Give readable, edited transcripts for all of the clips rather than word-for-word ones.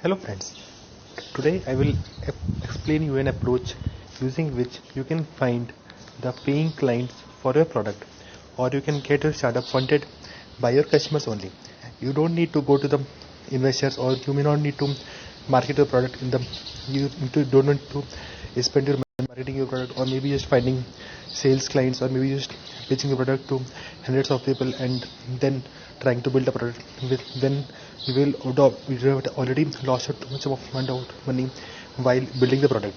Hello friends, today I will explain you an approach using which you can find the paying clients for your product, or you can get your startup funded by your customers only. You don't need to go to the investors, or you may not need to market your product don't need to spend your money marketing your product, or maybe just finding sales clients, or maybe just pitching your product to hundreds of people and then trying to build a product then you have already lost too much of money while building the product.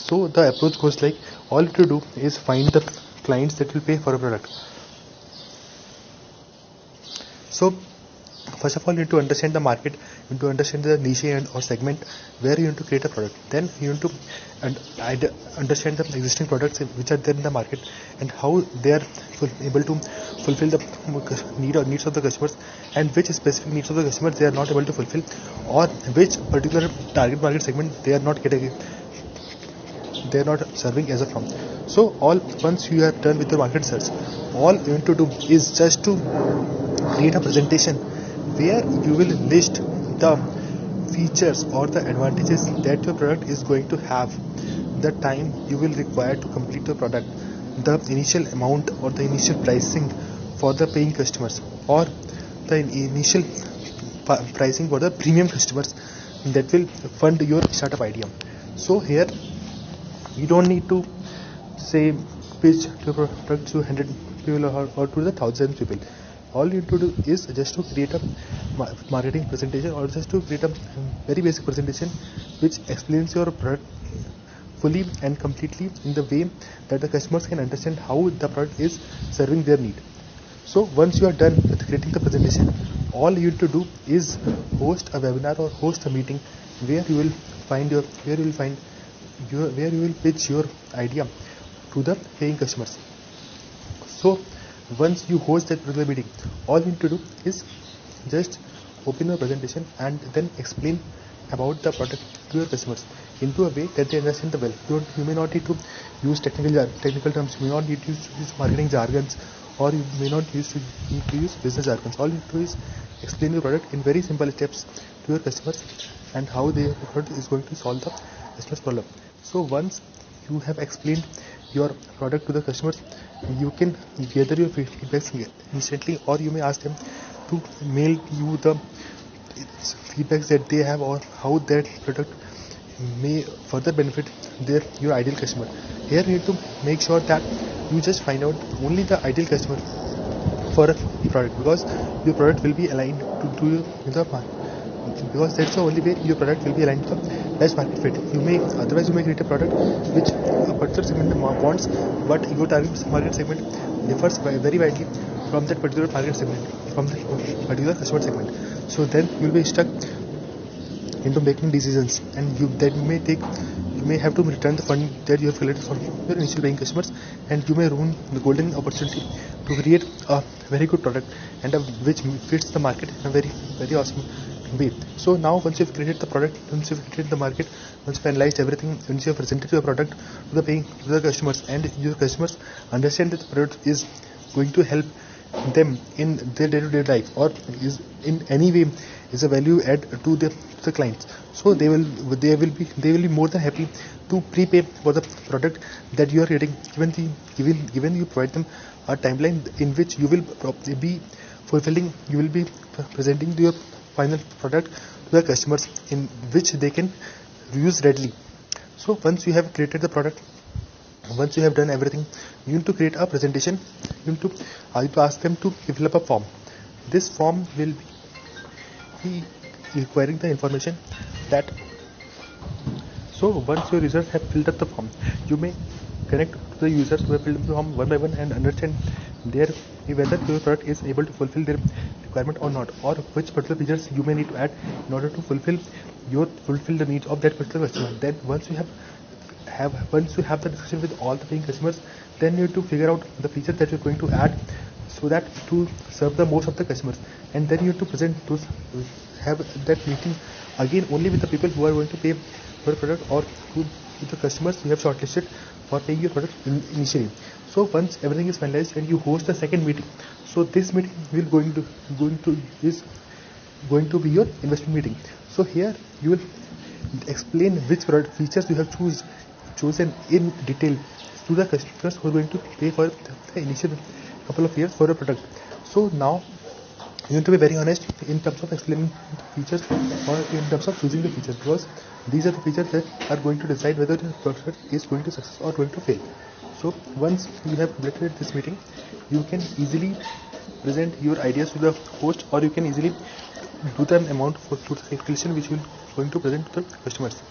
So the approach goes like, all you have to do is find the clients that will pay for a product. So first of all, you need to understand the market, you need to understand the niche or segment where you need to create a product. Then you need to understand the existing products which are there in the market and how they are able to fulfill the needs of the customers, and which specific needs of the customers they are not able to fulfill, or which particular target market segment they are not serving as of now. So once you are done with your market search, all you need to do is just to create a presentation where you will list the features or the advantages that your product is going to have, the time you will require to complete your product, the initial amount or the initial pricing for the paying customers, or the initial pricing for the premium customers that will fund your startup idea. So here you don't need to say pitch your product to 100 people or to the 1,000 people. All you need to do is just to create a marketing presentation, or just to create a very basic presentation which explains your product fully and completely in the way that the customers can understand how the product is serving their need. So once you are done with creating the presentation, all you need to do is host a webinar or host a meeting where you will pitch your idea to the paying customers. So once you host that particular meeting, all you need to do is just open your presentation and then explain about the product to your customers into a way that they understand well. You may not need to use technical terms, you may not need to use marketing jargons, or you may not need to use business jargons. All you need to do is explain your product in very simple steps to your customers and how their product is going to solve the customer's problem. So once you have explained your product to the customers, you can gather your feedbacks instantly, or you may ask them to mail you the feedbacks that they have, or how that product may further benefit your ideal customer. Here you need to make sure that you just find out only the ideal customer for a product, because your product will be aligned to the market, because that's the only way your product will be aligned to the best market fit. Otherwise you may create a product which a particular segment wants, but your target market segment differs very widely from that particular target segment, from the particular customer segment. So then you will be stuck into making decisions, and you may have to return the fund that you have collected from your initial paying customers, and you may ruin the golden opportunity to create a very good product and which fits the market in a very, very awesome way. So now once you've created the product, once you've created the market, once you've analyzed everything, once you've presented your product to the customers, and your customers understand that the product is going to help them in their day-to-day life, or is in any way is a value add to the clients, so they will be more than happy to prepay for the product that you are creating, given you provide them a timeline in which you will be presenting your final product to the customers, in which they can use readily. So once you have created the product, once you have done everything, you need to create a presentation. You need to ask them to fill up a form. This form will be requiring the information that. So once your users have filled up the form, you may connect to the users who have filled up the form one by one and understand whether your product is able to fulfill their requirement or not, or which particular features you may need to add in order to fulfill the needs of that particular customer. Then once you have the discussion with all the paying customers, then you need to figure out the features that you're going to add so that to serve the most of the customers, and then you have to have that meeting again only with the people who are going to pay for the product, or to the customers you have shortlisted for paying your product initially. So once everything is finalized and you host the second meeting, so this meeting will going to be your investment meeting. So here you will explain which product features you have chosen in detail to the customers who are going to pay for the initial couple of years for a product. So now you need to be very honest in terms of explaining the features or in terms of choosing the features, because these are the features that are going to decide whether the product is going to success or going to fail. So once you have completed this meeting, you can easily present your ideas to the host, or you can easily do the amount to the calculation which you are going to present to the customers.